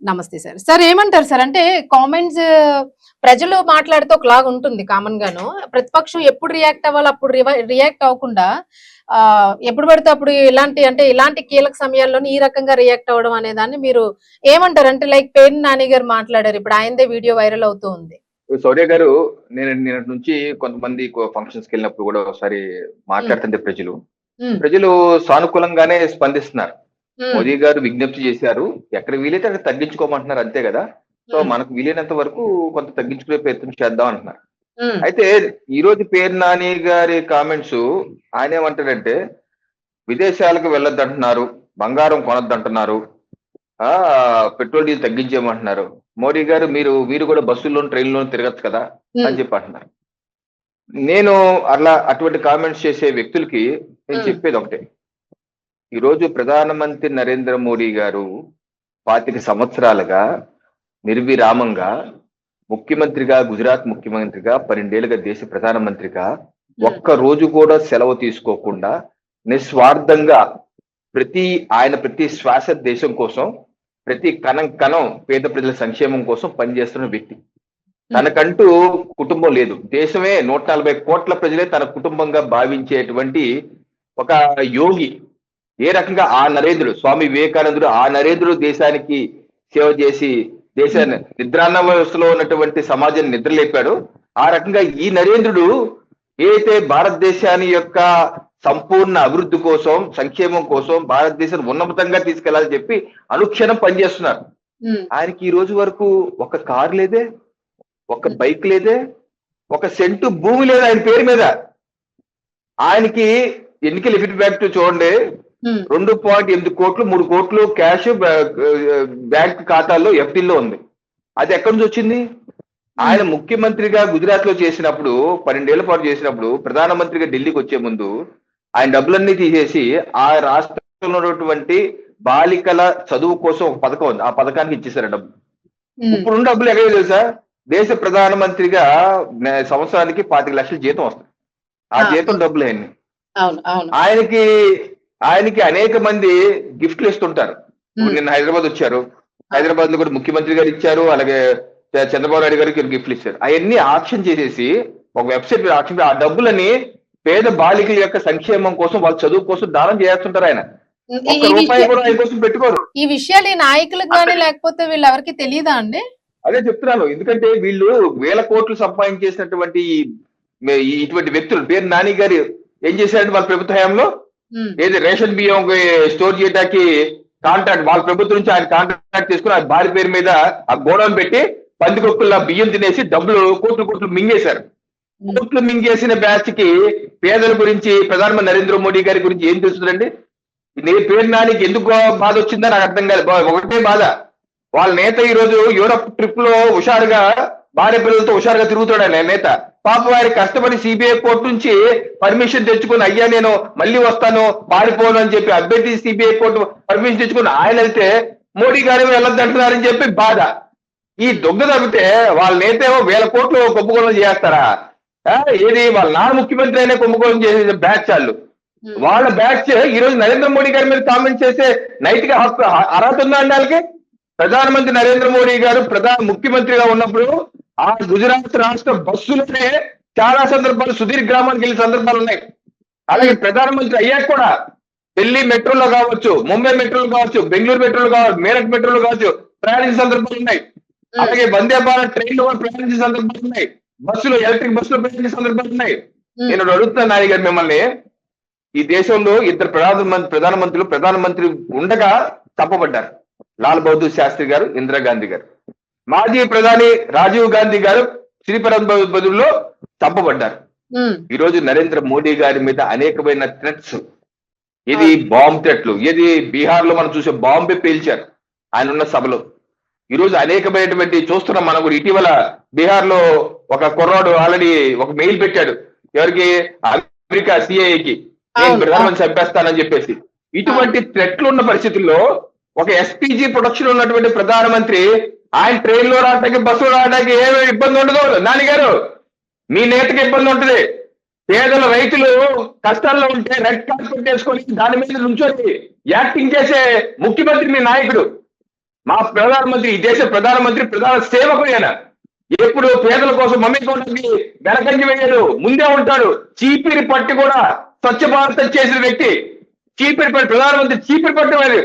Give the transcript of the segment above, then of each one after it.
నమస్తే sir. Sir ఏమంటారు sir? అంటే కామెంట్స్ ప్రజలు మాట్లాడితే ఒకలాగా ఉంటుంది కామన్ గాను. ప్రతిపక్షం ఎప్పుడు రియాక్ట్ అవ్వాలో అప్పుడు రియాక్ట్ అవ్వకుండా ఎప్పుడు పడితే అప్పుడు ఇలాంటి కీలక సమయాల్లోనే ఈ రకంగా రియాక్ట్ అవ్వడం అనే దాన్ని మీరు ఏమంటారు? అంటే లైక్ పేర్ని నాని గారు మాట్లాడారు. ఇప్పుడు ఆయనదే వీడియో వైరల్ అవుతూ ఉంది. శౌర్య గారు, నేను నిన్నటి నుంచి కొంతమంది ఫంక్షన్స్కి వెళ్ళినప్పుడు కూడా ఒకసారి మాట్లాడుతుంటే ప్రజలు సానుకూలంగానే స్పందిస్తున్నారు. మోదీ గారు విజ్ఞప్తి చేశారు, ఎక్కడ వీలైతే అక్కడ తగ్గించుకోమంటున్నారు, అంతే కదా. సో మనకు వీలైనంత వరకు కొంత తగ్గించుకునే ప్రయత్నం చేద్దాం అంటున్నారు. అయితే ఈ రోజు పేరు నాని గారి కామెంట్స్, ఆయన ఏమంటారంటే విదేశాలకు వెళ్ళొద్దంటున్నారు, బంగారం కొనొద్దంటున్నారు, పెట్రోల్ డీజిల్ తగ్గించేయమంటున్నారు. మోడీ గారు మీరు కూడా బస్సుల్లోను ట్రైన్లోను తిరగచ్చు కదా అని చెప్పి అంటున్నారు. నేను అటువంటి కామెంట్స్ చేసే వ్యక్తులకి నేను చెప్పేది ఒకటే, ఈరోజు ప్రధానమంత్రి నరేంద్ర మోడీ గారు 25 సంవత్సరాలుగా నిర్విరామంగా ముఖ్యమంత్రిగా, గుజరాత్ ముఖ్యమంత్రిగా, 12 ఏళ్ళుగా దేశ ప్రధానమంత్రిగా ఒక్క రోజు కూడా సెలవు తీసుకోకుండా నిస్వార్థంగా ప్రతి శ్వాస దేశం కోసం, ప్రతి కణం పేద ప్రజల సంక్షేమం కోసం పనిచేస్తున్న వ్యక్తి. తనకంటూ కుటుంబం లేదు. దేశమే 140 కోట్ల ప్రజలే తన కుటుంబంగా భావించేటువంటి ఒక యోగి. ఏ రకంగా ఆ నరేంద్రుడు, స్వామి వివేకానందుడు, ఆ నరేంద్రుడు దేశానికి సేవ చేసి దేశాన్ని నిద్రాన్న వ్యవస్థలో ఉన్నటువంటి సమాజాన్ని నిద్రలేపాడు. ఆ రకంగా ఈ నరేంద్రుడు ఏదైతే భారతదేశాన్ని యొక్క సంపూర్ణ అభివృద్ధి కోసం, సంక్షేమం కోసం, భారతదేశాన్ని ఉన్నతంగా తీసుకెళ్లాలని చెప్పి అనుక్షణం పనిచేస్తున్నారు. ఆయనకి ఈ రోజు వరకు ఒక కారు లేదే, ఒక బైక్ లేదే, ఒక సెంటు భూమి లేదు ఆయన పేరు మీద. ఆయనకి ఎన్నికల ఫీడ్బ్యాక్ చూడండి, 2.8 కోట్లు 3 కోట్లు క్యాష్ బ్యాంక్ ఖాతాల్లో ఎఫ్డీల్లో ఉంది. అది ఎక్కడి నుంచి వచ్చింది? ఆయన ముఖ్యమంత్రిగా గుజరాత్ లో చేసినప్పుడు, 12 ఏళ్ల పాటు చేసినప్పుడు, ప్రధానమంత్రిగా ఢిల్లీకి వచ్చే ముందు ఆయన డబ్బులన్నీ తీసేసి ఆ రాష్ట్రంలో ఉన్నటువంటి బాలికల చదువు కోసం ఒక పథకం ఉంది, ఆ పథకానికి ఇచ్చేసారు డబ్బు. ఇప్పుడు డబ్బులు ఎక్కడ తెలుసా? దేశ ప్రధానమంత్రిగా సంవత్సరానికి 25 లక్షల జీతం వస్తుంది. ఆ జీతం డబ్బులు ఆయనకి అనేక మంది గిఫ్ట్లు ఇస్తుంటారు. నిన్న హైదరాబాద్ వచ్చారు, హైదరాబాద్ లో కూడా ముఖ్యమంత్రి గారు ఇచ్చారు, అలాగే చంద్రబాబు నాయుడు గారికి గిఫ్ట్లు ఇచ్చారు. అవన్నీ ఆక్షన్ చేసేసి ఒక వెబ్సైట్ మీద ఆక్షన్, ఆ డబ్బులని పేద బాలికల యొక్క సంక్షేమం కోసం, వాళ్ళ చదువు కోసం దానం చేస్తుంటారు. ఆయన ఒక్క రూపాయి కూడా ఆయన కోసం పెట్టుకోరు. ఈ విషయాలు ఈ నాయకులకు కానీ లేకపోతే వీళ్ళు ఎవరికి తెలియదా అండి? అదే చెప్తున్నాను, ఎందుకంటే వీళ్ళు వేల కోట్లు సంపాదించేసినటువంటి ఇటువంటి వ్యక్తులు. పేరు నాని గారు ఏం చేశారంటే వాళ్ళ ప్రభుత్వ హయాంలో ఏది రేషన్ బియ్యం స్టోర్ చేయడానికి కాంట్రాక్ట్, వాళ్ళ ప్రభుత్వం నుంచి ఆయన కాంట్రాక్ట్ తీసుకుని ఆ భార్య పేరు మీద ఆ గోడౌన్ పెట్టి పందికొక్కుల బియ్యం తినేసి డబ్బులు కోట్లు మింగేశారు. కోట్లు మింగేసిన బ్యాచ్ కి పేదల గురించి, ప్రధానమంత్రి నరేంద్ర మోడీ గారి గురించి ఏం తెలుస్తుందండి? పేరు నానికి ఎందుకు బాధ వచ్చిందో నాకు అర్థం కాదు. ఒకటే బాధ, వాళ్ళ నేత ఈ రోజు యూరప్ ట్రిప్ లో హుషారుగా భార్య పిల్లలతో హుషారుగా తిరుగుతాడు ఆయన నేత. పాపం ఆయన కష్టపడి సిబిఐ కోర్టు నుంచి పర్మిషన్ తెచ్చుకుని, అయ్యా నేను మళ్ళీ వస్తాను, పారిపోను అని చెప్పి అభ్యర్థి సిబిఐ కోర్టు పర్మిషన్ తెచ్చుకుని ఆయన వెళ్తే మోడీ గారు వెళ్ళొద్దంటున్నారని చెప్పి బాధ. ఈ దొంగ తప్పితే వాళ్ళ నేత ఏమో వేల కోట్లు కుంభకోణం చేస్తారా? ఏది వాళ్ళ నాన్న ముఖ్యమంత్రి అయినా కుంభకోణం చేసే బ్యాచ్ వాళ్ళు. వాళ్ళ బ్యాచ్ ఈ రోజు నరేంద్ర మోడీ గారి మీద కామెంట్ చేసే నైతిక హక్కు అర్హత ఉందా అండి వాళ్ళకి? ప్రధానమంత్రి నరేంద్ర మోడీ గారు ముఖ్యమంత్రిగా ఉన్నప్పుడు ఆ గుజరాత్ రాష్ట్ర బస్సులనే చాలా సందర్భాలు సుధీర్ గ్రామానికి వెళ్ళే సందర్భాలు ఉన్నాయి. అలాగే ప్రధానమంత్రి అయ్యాక కూడా ఢిల్లీ మెట్రోలో కావచ్చు, ముంబై మెట్రోలో కావచ్చు, బెంగళూరు మెట్రోలో కావచ్చు, మేరట్ మెట్రోలో కావచ్చు ప్రయాణించే సందర్భాలు ఉన్నాయి. అలాగే వందే భారత్ ట్రైన్ లో ప్రయాణించే సందర్భాలు ఉన్నాయి, బస్సులో ఎలక్ట్రిక్ బస్సులో ప్రయాణించే సందర్భాలు ఉన్నాయి. నేను అడుగుతున్నా నాని గారు మిమ్మల్ని, ఈ దేశంలో ఇద్దరు ప్రధానమంత్రి ఉండగా తప్పబడ్డారు. లాల్ బహదూర్ శాస్త్రి గారు, ఇందిరాగాంధీ గారు. మాజీ ప్రధాని రాజీవ్ గాంధీ గారు శ్రీపరంబదుల్లో చంపబడ్డారు. ఈ రోజు నరేంద్ర మోడీ గారి మీద అనేకమైన థ్రెట్స్, ఇది బాంబ్ థ్రెట్లు, ఇది బీహార్ లో మనం చూసే బాంబే పేల్చారు ఆయన ఉన్న సభలో. ఈ రోజు అనేకమైనటువంటి చూస్తున్నాం మనం కూడా. ఇటీవల బీహార్ లో ఒక కుర్రాడు ఆల్రెడీ ఒక మెయిల్ పెట్టాడు, ఎవరికి? అమెరికా సిఐఏకి, నేను ప్రధానమంత్రి చంపేస్తానని చెప్పేసి. ఇటువంటి థ్రెట్లు ఉన్న పరిస్థితుల్లో ఒక ఎస్పీజీ ప్రొడక్షన్ ఉన్నటువంటి ప్రధానమంత్రి ఆయన ట్రైన్ లో రావడానికి, బస్సులో రావడానికి ఏమీ ఇబ్బంది ఉండదు. నాన్నగారు, మీ నేతకి ఇబ్బంది ఉంటుంది. పేదల రైతులు కష్టాల్లో ఉంటే రెడ్ కార్పెట్ వేసుకొని దాని మీద నుంచొని యాక్టింగ్ చేసే ముఖ్యమంత్రి మీ నాయకుడు. మా ప్రధానమంత్రి, ఈ దేశ ప్రధానమంత్రి ప్రధాన సేవకుడు ఆయన. ఎప్పుడు పేదల కోసం మమ్మీకోవడానికి వెనకంజ వేయడు, ముందే ఉంటాడు. చీపిరి పట్టి కూడా స్వచ్ఛ భారత్ చేసిన వ్యక్తి. చీపిరి పట్టి ప్రధానమంత్రి చీపిరి పట్టి వారు.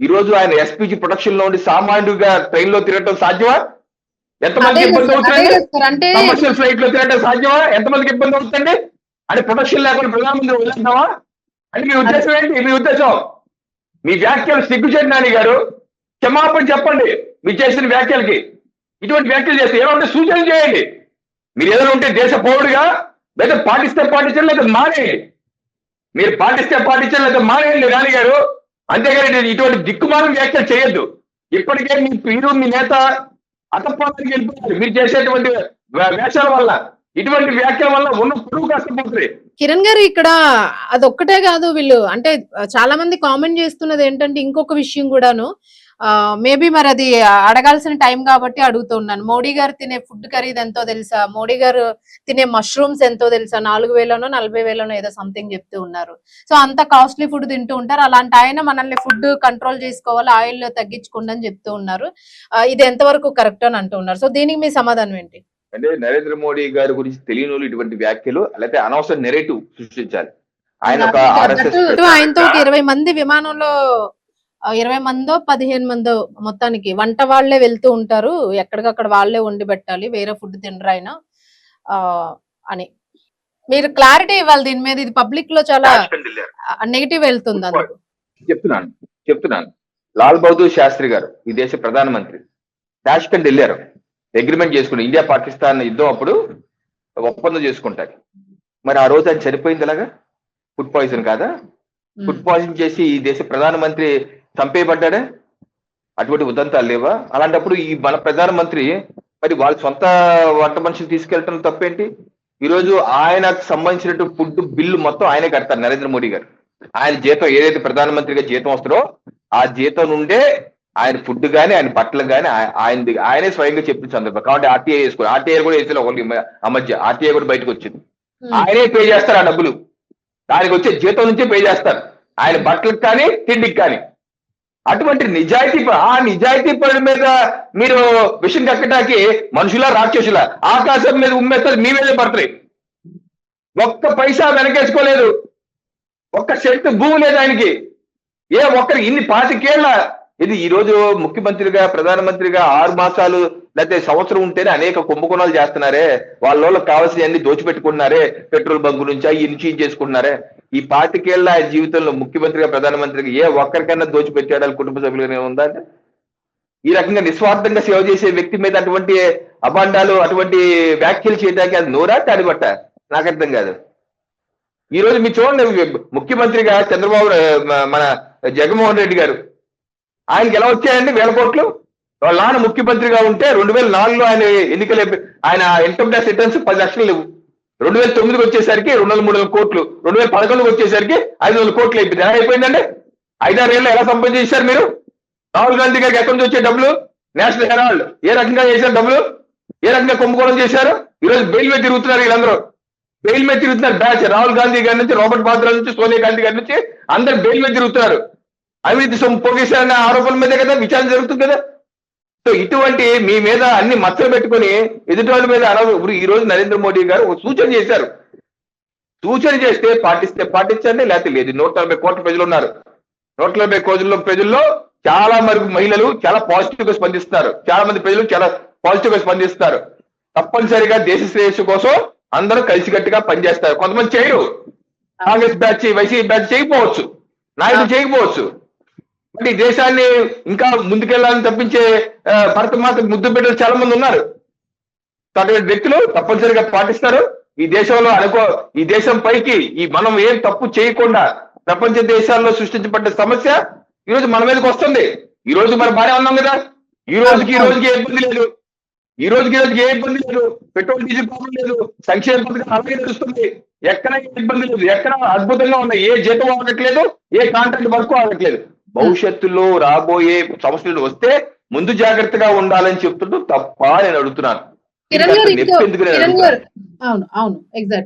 ఈ రోజు ఆయన ఎస్పీజీ ప్రొటెక్షన్ లో ఉండి సామాన్యుడిగా ట్రైన్ లో తిరగటం సాధ్యమా? ఎంతమందికి ఇబ్బంది అవుతుందండి? అంటే కమర్షియల్ ఫ్లైట్ లో తిరగటం సాధ్యమా? ఎంతమందికి ఇబ్బంది అవుతుందండి? అంటే ప్రొటెక్షన్ లేకుండా ప్రధానమంత్రి వదిలేద్దామా? అంటే మీ ఉద్దేశం ఏంటి? మీ ఉద్దేశం, మీ వ్యాఖ్యలు సిగ్గుచేటు నాని గారు, క్షమాపణ చెప్పండి మీరు చేసిన వ్యాఖ్యలకి. ఇటువంటి వ్యాఖ్యలు చేస్తే ఏమంటే సూచన చేయండి. మీరు ఏదైనా ఉంటే దేశ పౌరుడిగా లేదా పాటిస్తే పాటించండి, లేదా మానేయండి. మీరు పాటిస్తే పాటించండి, లేదా మానేయండి నాని గారు. అంతేగాని ఇటువంటి దిక్కుమాలిన వ్యాఖ్యలు చేయొద్దు. ఇప్పటికే మీరు మీ నేత అతపానికి వెళ్ళిపోయారు మీరు చేసేటువంటి వేషాల వల్ల. ఇటువంటి వ్యాఖ్యల వల్ల ఉన్న పురుగు కష్టపోతుంది. కిరణ్ గారు, ఇక్కడ అదొక్కటే కాదు, వీళ్ళు అంటే చాలా మంది కామెంట్ చేస్తున్నది ఏంటంటే ఇంకొక విషయం కూడాను. మేబీ మరి అది అడగాల్సిన టైం కాబట్టి అడుగుతున్నాను. మోడీ గారు తినే ఫుడ్ ఖరీదు ఎంతో తెలుసా? మోడీ గారు తినే మష్రూమ్స్ ఎంతో తెలుసా? 4,000నో 40,000నో ఏదో సంథింగ్ చెప్తూ ఉన్నారు. సో అంత కాస్ట్లీ ఫుడ్ తింటూ ఉంటారు. అలాంటి ఆయన మనల్ని ఫుడ్ కంట్రోల్ చేసుకోవాలి, ఆయిల్ తగ్గించుకోండి అని చెప్తూ ఉన్నారు. ఇది ఎంతవరకు కరెక్ట్ అని అంటూ ఉన్నారు. సో దీనికి మీ సమాధానం ఏంటి? అంటే నరేంద్ర మోడీ గారి గురించి తెలియని వాళ్ళు ఇటువంటి వ్యాఖ్యలు లేకపోతే అనవసర నెరేటివ్ సృష్టించాలి. ఆయన ఒక ఆర్ఎస్ఎస్ ఆయనతో 20 మంది విమానంలో 20 మందో 15 మందో మొత్తానికి వంట వాళ్లే వెళ్తూ ఉంటారు. ఎక్కడికక్కడ వాళ్లే వండి పెట్టాలి, వేరే ఫుడ్ తినరు ఆయన అని. మీరు క్లారిటీ ఇవ్వాలి దీని మీద. ఇది పబ్లిక్ లో చాలా నెగిటివ్ వెళ్తుంది. అందుకు చెప్తున్నాను. లాల్ బహదూర్ శాస్త్రి గారు ఈ దేశ ప్రధానమంత్రి టాష్కెంట్ వెళ్ళారు. అగ్రిమెంట్ చేసుకుని ఇండియా పాకిస్తాన్ యుద్ధం అప్పుడు ఒప్పందం చేసుకుంటారు. మరి ఆ రోజు ఆయన చనిపోయింది ఎలాగా? ఫుడ్ పాయిజన్ కాదా? ఫుడ్ పాయిజన్ చేసి ఈ దేశ ప్రధానమంత్రి చంపేయబడ్డాడే. అటువంటి ఉదంతాలు లేవా? అలాంటప్పుడు ఈ మన ప్రధానమంత్రి మరి వాళ్ళ సొంత వంట మనుషులు తీసుకెళ్ళటం తప్పేంటి? ఈ రోజు ఆయనకు సంబంధించినట్టు ఫుడ్ బిల్లు మొత్తం ఆయనే కడతారు నరేంద్ర మోడీ గారు. ఆయన జీతం ఏదైతే ప్రధానమంత్రిగా జీతం వస్తారో ఆ జీతం నుండే ఆయన ఫుడ్ కానీ ఆయన బట్టలు కానీ ఆయనే స్వయంగా చెప్పిన సందర్భం. కాబట్టి ఆర్టీఐ వేసుకోవాలి. ఆర్టీఐ కూడా వేసిన ఒకటి ఆ మధ్య ఆర్టీఐ కూడా బయటకు వచ్చింది. ఆయనే పే చేస్తారు ఆ డబ్బులు. దానికి వచ్చే జీతం నుంచే పే చేస్తారు ఆయన బట్టలకు కానీ తిండికి కానీ. అటువంటి నిజాయితీ పరుల మీద మీరు విషయం కక్కడానికి మనుషులా రాక్షసులా? ఆకాశం మీద ఉమ్మేస్తారు, మీ మీదే పడతాయి. ఒక్క పైసా వెనకేసుకోలేదు, ఒక్క సెంటు భూమి లేదు ఆయనకి. ఒక్కరికి ఇన్ని 25 ఏళ్ల ఇది ఈ రోజు ముఖ్యమంత్రిగా ప్రధానమంత్రిగా 6 మాసాలు లేకపోతే సంవత్సరం ఉంటేనే అనేక కుంభకోణాలు చేస్తున్నారే. వాళ్ళకి కావాల్సిన అన్ని దోచిపెట్టుకుంటున్నారే. పెట్రోల్ బంకు నుంచి ఇన్ని చేసుకుంటున్నారే. ఈ 25 ఏళ్ల ఆయన జీవితంలో ముఖ్యమంత్రిగా ప్రధానమంత్రిగా ఒక్కరికైనా దోచిపెట్టాడు కుటుంబ సభ్యులుగానే ఉందా? అంటే ఈ రకంగా నిస్వార్థంగా సేవ చేసే వ్యక్తి మీద అటువంటి అభాండాలు అటువంటి వ్యాఖ్యలు చేయడానికి అది నోరా తాడిపట్ట? నాకు అర్థం కాదు. ఈ రోజు మీరు చూడండి, ముఖ్యమంత్రిగా చంద్రబాబు మన జగన్మోహన్ రెడ్డి గారు ఆయనకి ఎలా వచ్చాయండి 1000 కోట్లు? వాళ్ళ నాన్న ముఖ్యమంత్రిగా ఉంటే 2004లో ఆయన ఎన్నికలు ఆయన ఇన్కమ్ ట్యాక్స్ రిటర్న్స్ 10 లక్షలు లేవు. 2009కి వచ్చేసరికి 200-300 కోట్లు, 2011కి వచ్చేసరికి 500 కోట్లు అయిపోయింది. ఎలా అయిపోయిందండి? 5-6 ఏళ్ళు ఎలా సంపాదించారు మీరు? రాహుల్ గాంధీ గారికి ఎక్కడి నుంచి వచ్చే డబ్బులు? నేషనల్ హెరాల్డ్ ఏ రకంగా చేశారు డబ్బులు? ఏ రకంగా కుంభకోణం చేశారు? ఈరోజు బెయిల్ మీద తిరుగుతున్నారు వీళ్ళందరూ. బెయిల్ మీద తిరుగుతున్నారు బ్యాచ్. రాహుల్ గాంధీ గారి నుంచి, రాబర్ట్ వాద్రా నుంచి, సోనియా గాంధీ గారి నుంచి అందరు బెయిల్ మీద తిరుగుతున్నారు. అవినీతి సొమ్ము పోగేశారన్న ఆరోపణల మీదే కదా విచారణ జరుగుతుంది కదా. సో ఇటువంటి మీ మీద అన్ని మచ్చలు పెట్టుకుని ఎదుటి వాళ్ళ మీద ఇప్పుడు ఈ రోజు నరేంద్ర మోడీ గారు ఒక సూచన చేశారు. సూచన చేస్తే పాటిస్తే పాటించండి, లేకపోతే లేదు. 140 కోట్ల ప్రజలు ఉన్నారు. 140 కోట్ల ప్రజల్లో చాలా వరకు మహిళలు చాలా పాజిటివ్ గా స్పందిస్తున్నారు. చాలా మంది ప్రజలు చాలా పాజిటివ్ గా స్పందిస్తారు. తప్పనిసరిగా దేశ శ్రేయస్సు కోసం అందరూ కలిసికట్టుగా పనిచేస్తారు. కొంతమంది చేయరు. కాంగ్రెస్ బ్యాచ్, వైసీపీ బ్యాచ్ చేయకపోవచ్చు, నాయకులు చేయకపోవచ్చు. అంటే ఈ దేశాన్ని ఇంకా ముందుకెళ్లాలని తప్పించే భరత మాత ముద్దు బిడ్డలు చాలా మంది ఉన్నారు. అటువంటి వ్యక్తులు తప్పనిసరిగా పాటిస్తారు. ఈ దేశంలో ఈ దేశం పైకి మనం ఏం తప్పు చేయకుండా ప్రపంచ దేశాల్లో సృష్టించబడ్డ సమస్య ఈ రోజు మన మీదకి వస్తుంది. ఈ రోజు మనం బాగానే ఉన్నాం కదా. ఈ రోజుకి ఏ ఇబ్బంది లేదు. ఈ రోజుకి ఏ ఇబ్బంది లేదు. పెట్రోల్ డీజిల్ ప్రాబ్లం లేదు. సంక్షేమ పథకం అలాగే నడుస్తుంది. ఎక్కడ ఇబ్బంది లేదు. ఎక్కడ అద్భుతంగా ఉన్నాయి. ఏ జీతం ఆగట్లేదు, ఏ కాంట్రాక్ట్ వర్క్ ఆగట్లేదు. భవిష్యత్తులో రాబోయే సమస్యలు వస్తే ముందు జాగ్రత్తగా ఉండాలని చెప్తుంటూ తప్ప నేను అడుగుతున్నాను. అవును, ఎగ్జాక్ట్లీ.